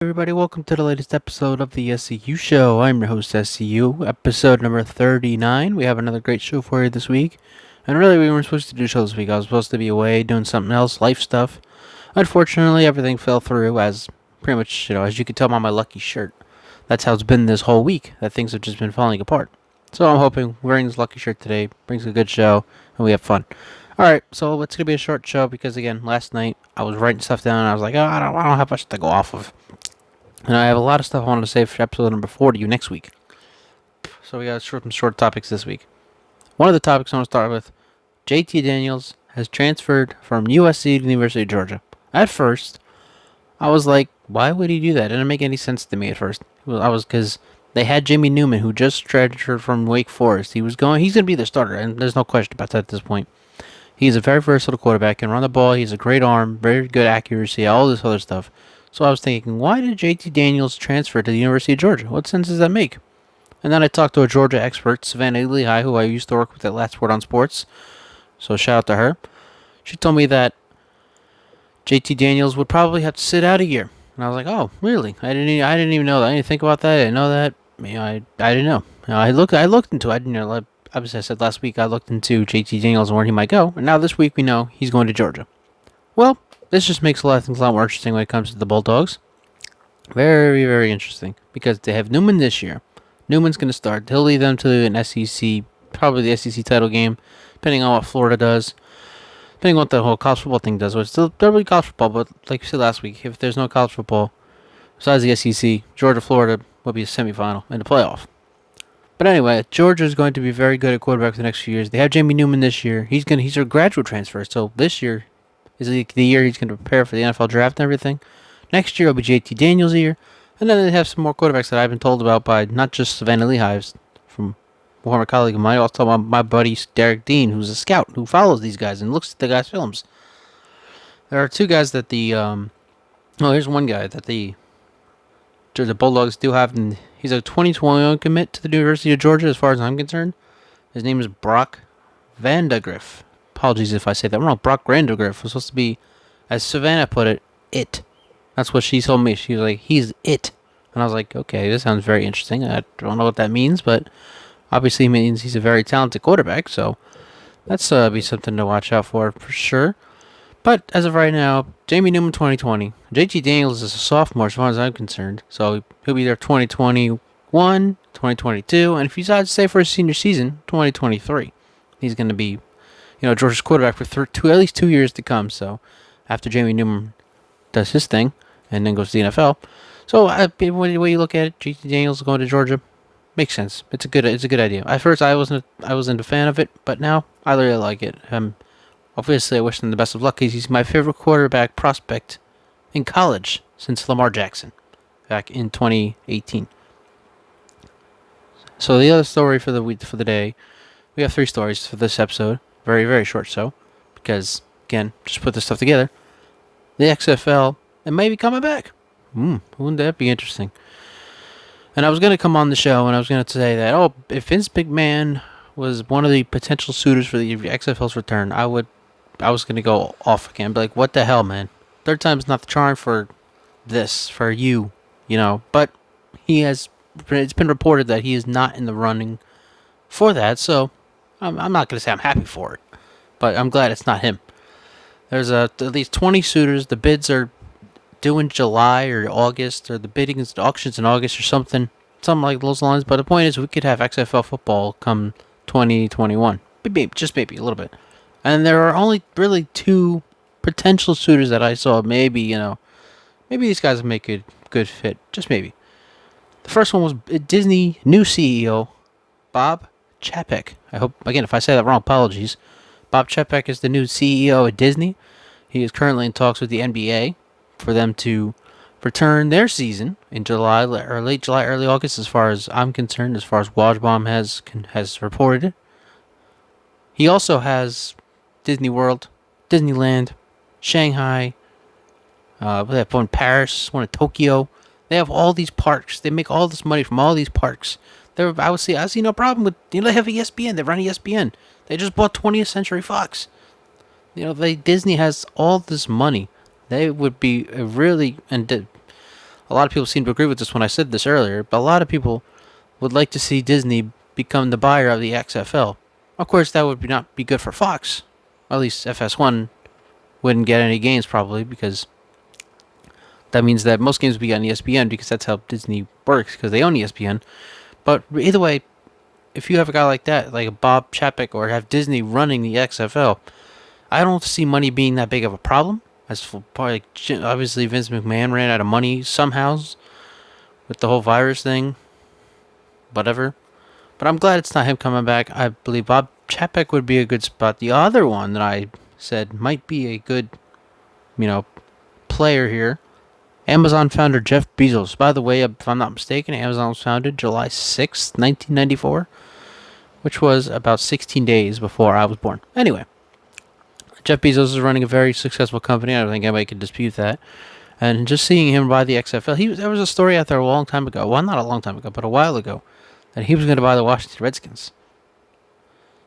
Everybody, welcome to the latest episode of the SCU Show. I'm your host, SCU, episode number 39. We have another great show for you this week. And really, we weren't supposed to do a show this week. I was supposed to be away doing something else, life stuff. Unfortunately, everything fell through as pretty much, as you can tell by my lucky shirt. That's how it's been this whole week, that things have just been falling apart. So I'm hoping wearing this lucky shirt today brings a good show and we have fun. Alright, so it's going to be a short show because, again, last night I was writing stuff down and I was like, I don't have much to go off of. And I have a lot of stuff I want to say for episode number 40 next week. So we got some short topics this week. One of the topics I want to start with, JT Daniels has transferred from USC to the University of Georgia. At first, I was like, why would he do that? It didn't make any sense to me at first. Because they had Jamie Newman, who just transferred from Wake Forest. He's going to be the starter, and there's no question about that at this point. He's a very versatile quarterback, can run the ball, he's a great arm, very good accuracy, all this other stuff. So I was thinking, why did JT Daniels transfer to the University of Georgia? What sense does that make? And then I talked to a Georgia expert, Savannah Lehigh, who I used to work with at Last Word on Sports. So shout out to her. She told me that JT Daniels would probably have to sit out a year. And I was like, oh, really? I didn't even know that. I didn't think about that. I didn't know that. I didn't know. I looked into it. As I said last week, I looked into JT Daniels and where he might go. And now this week we know he's going to Georgia. Well, this just makes a lot of things a lot more interesting when it comes to the Bulldogs. Very, very interesting. Because they have Newman this year. Newman's going to start. He'll lead them to an SEC, probably the SEC title game, depending on what Florida does. Depending on what the whole college football thing does. Which still, there'll be college football, but like we said last week, if there's no college football, besides the SEC, Georgia-Florida will be a semifinal in the playoff. But anyway, Georgia is going to be very good at quarterback for the next few years. They have Jamie Newman this year. He's a graduate transfer, so this year is the year he's going to prepare for the NFL draft and everything. Next year will be JT Daniels' year. And then they have some more quarterbacks that I've been told about by not just Savannah Lehigh, from a former colleague of mine. I also told my buddy Derek Dean, who's a scout, who follows these guys and looks at the guys' films. There are two guys that here's one guy that the Bulldogs do have, and he's a 2021 commit to the University of Georgia as far as I'm concerned. His name is Brock Vandagriff. Apologies if I say that wrong. Brock Vandagriff was supposed to be, as Savannah put it, it. That's what she told me. She was like, he's it. And I was like, okay, this sounds very interesting. I don't know what that means, but obviously it means he's a very talented quarterback, so that's be something to watch out for sure. But as of right now, Jamie Newman 2020. JT Daniels is a sophomore as far as I'm concerned, so he'll be there 2021, 2022, and if he decides to stay for his senior season, 2023. He's going to be Georgia's quarterback for at least 2 years to come. So after Jamie Newman does his thing and then goes to the NFL, so the way you look at it, JT Daniels going to Georgia makes sense. It's a good idea. At first, I wasn't a fan of it, but now I really like it. Obviously, I wish him the best of luck because he's my favorite quarterback prospect in college since Lamar Jackson back in 2018. So the other story for the day, we have 3 stories for this episode. Very, very short show, because, again, just put this stuff together. The XFL, it may be coming back. Wouldn't that be interesting? And I was going to come on the show, and I was going to say that, if Vince McMahon was one of the potential suitors for the XFL's return, I was going to go off again. Be like, what the hell, man? Third time's not the charm for this, for you, But it's been reported that he is not in the running for that, so I'm not going to say I'm happy for it, but I'm glad it's not him. There's at least 20 suitors. The bids are due in July or August, or the auctions in August or something like those lines. But the point is, we could have XFL football come 2021. Just maybe a little bit. And there are only really 2 potential suitors that I saw. Maybe these guys will make a good fit. Just maybe. The first one was Disney new CEO, Bob Chapek. I hope, again, if I say that wrong, apologies. Bob Chapek is the new CEO at Disney. He is currently in talks with the NBA for them to return their season in July or late July, early August, as far as I'm concerned, as far as Wajbom has reported. He also has Disney World, Disneyland, Shanghai, they have one in Paris, one in Tokyo. They have all these parks. They make all this money from all these parks. I see no problem with, they have ESPN. They run ESPN. They just bought 20th Century Fox. Disney has all this money. They would be really, and a lot of people seem to agree with this when I said this earlier, but a lot of people would like to see Disney become the buyer of the XFL. Of course, that would not be good for Fox. At least FS1 wouldn't get any games probably, because that means that most games would be on ESPN, because that's how Disney works, because they own ESPN. But either way, if you have a guy like that, like a Bob Chapek, or have Disney running the XFL, I don't see money being that big of a problem. As for probably, obviously Vince McMahon ran out of money somehow with the whole virus thing. Whatever. But I'm glad it's not him coming back. I believe Bob Chapek would be a good spot. The other one that I said might be a good, player here, Amazon founder Jeff Bezos. By the way, if I'm not mistaken, Amazon was founded July 6th, 1994, which was about 16 days before I was born. Anyway, Jeff Bezos is running a very successful company. I don't think anybody can dispute that. And just seeing him buy the XFL, there was a story out there a long time ago. Well, not a long time ago, but a while ago, that he was going to buy the Washington Redskins.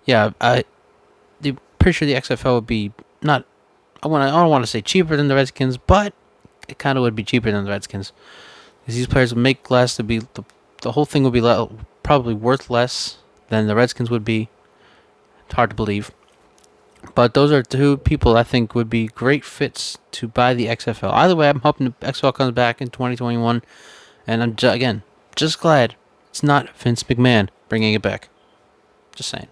Yeah, I'm pretty sure the XFL would be not. I don't want to say cheaper than the Redskins, but it kind of would be cheaper than the Redskins, because these players would make less. The whole thing would be probably worth less than the Redskins would be. It's hard to believe. But those are two people I think would be great fits to buy the XFL. Either way, I'm hoping the XFL comes back in 2021. And I'm, again, just glad it's not Vince McMahon bringing it back. Just saying.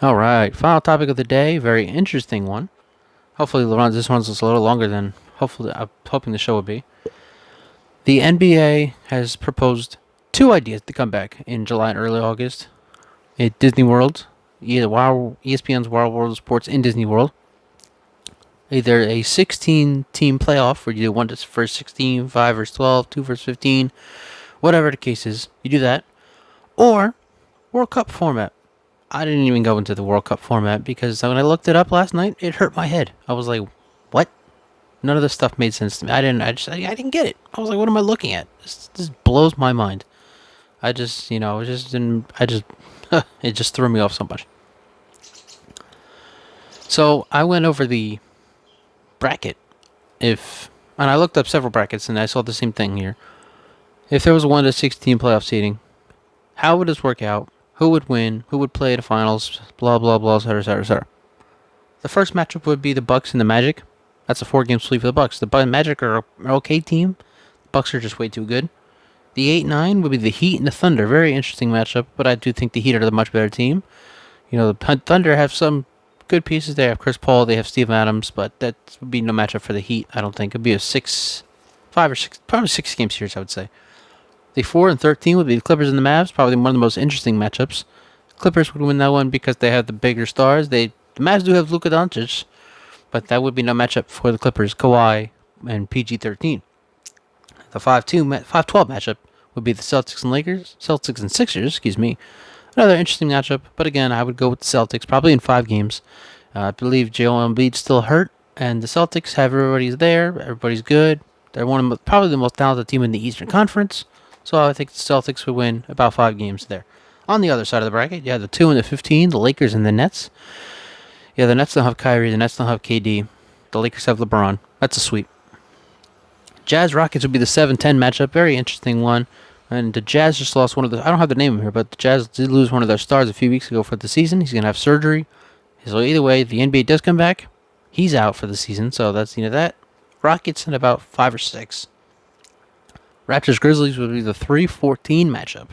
Alright, final topic of the day. Very interesting one. Hopefully this one's a little longer than I'm hoping the show will be. The NBA has proposed two ideas to come back in July and early August at Disney World. Either ESPN's Wild World of Sports in Disney World. Either a 16-team playoff, where you do 1 versus 16, 5 versus 12, 2 versus 15, whatever the case is, you do that. Or World Cup format. I didn't even go into the World Cup format, because when I looked it up last night, it hurt my head. I was like, what? None of this stuff made sense to me. I didn't get it. I was like, what am I looking at? This blows my mind. It just threw me off so much. So I went over the bracket, and I looked up several brackets, and I saw the same thing here. If there was a 1 to 16 playoff seeding, how would this work out? Who would win? Who would play the finals? Blah blah blah, etc., etc., etc. The first matchup would be the Bucks and the Magic. That's a 4-game sweep for the Bucks. The Magic are an okay team. The Bucks are just way too good. The 8-9 would be the Heat and the Thunder. Very interesting matchup, but I do think the Heat are the much better team. The Thunder have some good pieces. They have Chris Paul, they have Steve Adams, but that would be no matchup for the Heat, I don't think. It would be a 5 or 6, probably 6-game series, I would say. The 4 and 13 would be the Clippers and the Mavs, probably one of the most interesting matchups. Clippers would win that one because they have the bigger stars. The Mavs do have Luka Doncic, but that would be no matchup for the Clippers, Kawhi, and PG-13. The 5-12 matchup would be the Celtics and Sixers, Another interesting matchup, but again, I would go with the Celtics, probably in 5 games. I believe Joel Embiid's still hurt, and the Celtics have everybody's there, everybody's good. They're probably the most talented team in the Eastern Conference, so I think the Celtics would win about 5 games there. On the other side of the bracket, you have the 2 and the 15, the Lakers and the Nets. Yeah, the Nets don't have Kyrie, the Nets don't have KD. The Lakers have LeBron. That's a sweep. Jazz Rockets would be the 7-10 matchup. Very interesting one. And the Jazz just lost one of the... I don't have the name here, but the Jazz did lose one of their stars a few weeks ago for the season. He's going to have surgery. So either way, the NBA does come back. He's out for the season, so that's that. Rockets in about 5 or 6. Raptors Grizzlies would be the 3-14 matchup.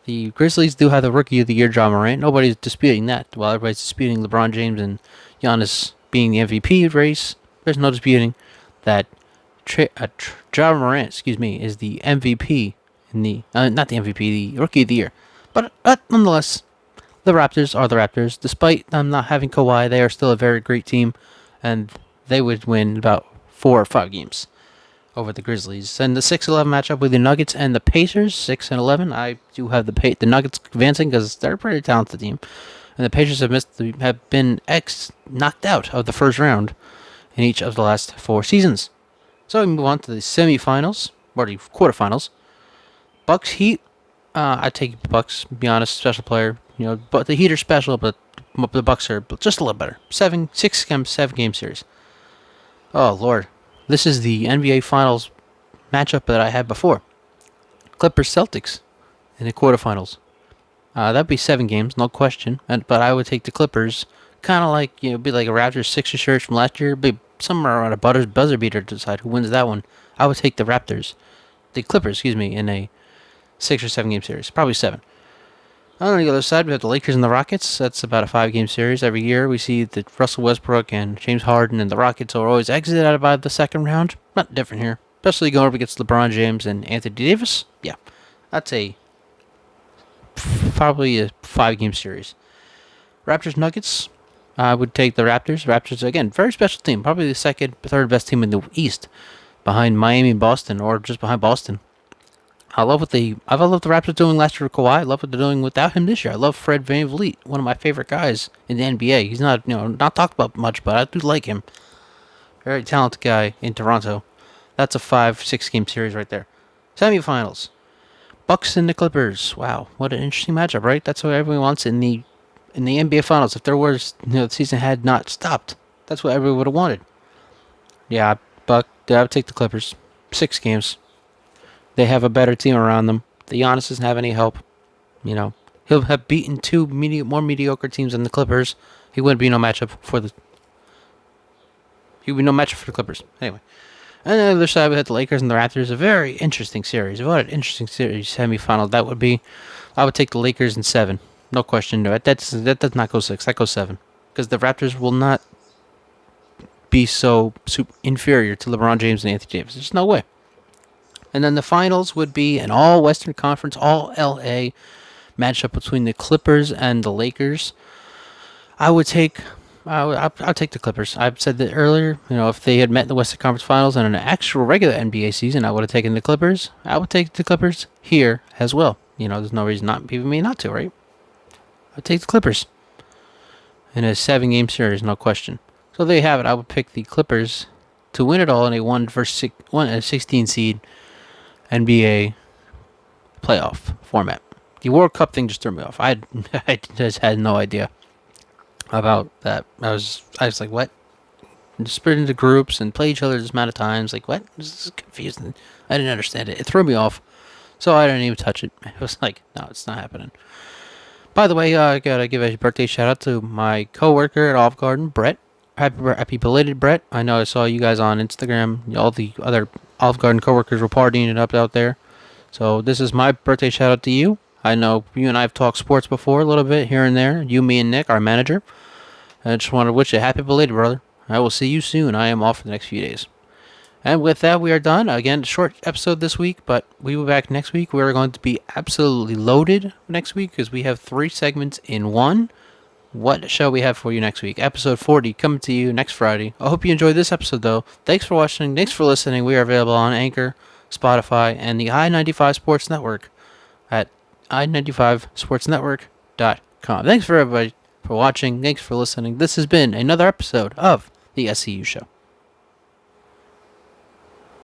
The Grizzlies do have the Rookie of the Year, Ja Morant. Nobody's disputing that. While everybody's disputing LeBron James and Giannis being the MVP race, there's no disputing that Ja Morant, is the MVP in the not the MVP, the Rookie of the Year. But nonetheless, the Raptors are the Raptors. Despite them not having Kawhi, they are still a very great team, and they would win about 4 or 5 games over the Grizzlies. And the 6-11 matchup with the Nuggets and the Pacers, 6-11. I do have the Nuggets advancing because they're a pretty talented team, and the Pacers have been knocked out of the first round in each of the last 4 seasons. So we move on to the semifinals, or the quarterfinals. Bucks Heat. I take Bucks. To be honest, special player. But the Heat are special, but the Bucks are just a little better. 7-game series. Oh Lord, This is the NBA Finals matchup that I had before. Clippers Celtics in the quarterfinals. That'd be 7 games, no question. But I would take the Clippers, kind of like be like a Raptors Sixers series from last year. Be somewhere around a buzzer beater to decide who wins that one. I would take the Clippers, in a 6 or 7 game series, probably 7. On the other side, we have the Lakers and the Rockets. That's about a 5-game series. Every year, we see that Russell Westbrook and James Harden and the Rockets are always exited out by the second round. Not different here, especially going up against LeBron James and Anthony Davis. Yeah, that's probably a 5-game series. Raptors Nuggets. I would take the Raptors. Raptors again, very special team. Probably the third best team in the East, behind Miami and Boston, or just behind Boston. I love what the Raptors doing last year with Kawhi. I love what they're doing without him this year. I love Fred VanVleet, one of my favorite guys in the NBA. He's not not talked about much, but I do like him. Very talented guy in Toronto. That's a 5-6 game series right there. Semifinals. Bucks and the Clippers. Wow, what an interesting matchup, right? That's what everyone wants in the NBA Finals. If there was the season had not stopped, that's what everyone would have wanted. Yeah, I would take the Clippers. 6 games. They have a better team around them. The Giannis doesn't have any help. He'll have beaten 2 more mediocre teams than the Clippers. He wouldn't be no matchup for the. He would be no matchup for the Clippers. Anyway, and on the other side, we had the Lakers and the Raptors. A very interesting series. What an interesting series semifinal that would be. I would take the Lakers in 7. No question. That does not go 6. That goes 7. Because the Raptors will not be so inferior to LeBron James and Anthony Davis. There's no way. And then the finals would be an all-Western Conference, all-LA matchup between the Clippers and the Lakers. I'll take the Clippers. I've said that earlier. If they had met in the Western Conference Finals in an actual regular NBA season, I would have taken the Clippers. I would take the Clippers here as well. There's no reason not to, right? I'd take the Clippers in a 7-game series, no question. So there you have it. I would pick the Clippers to win it all in a 16 seed NBA playoff format. The World Cup thing just threw me off. I just had no idea about that. I was like, what? Just split into groups and play each other this amount of times. Like, what? This is confusing. I didn't understand it. It threw me off. So I didn't even touch it. It was like, no, it's not happening. By the way, I gotta give a birthday shout out to my coworker at Olive Garden, Brett. Happy belated, Brett. I know I saw you guys on Instagram. All the other Olive Garden coworkers were partying it up out there. So this is my birthday shout out to you. I know you and I have talked sports before a little bit here and there. You, me, and Nick, our manager. I just want to wish you a happy belated, brother. I will see you soon. I am off for the next few days. And with that, we are done. Again, short episode this week, but we will be back next week. We're going to be absolutely loaded next week because we have 3 segments in one. What shall we have for you next week? Episode 40 coming to you next Friday. I hope you enjoyed this episode, though. Thanks for watching. Thanks for listening. We are available on Anchor, Spotify, and the I-95 Sports Network at i95sportsnetwork.com. Thanks for everybody for watching. Thanks for listening. This has been another episode of the SCU Show.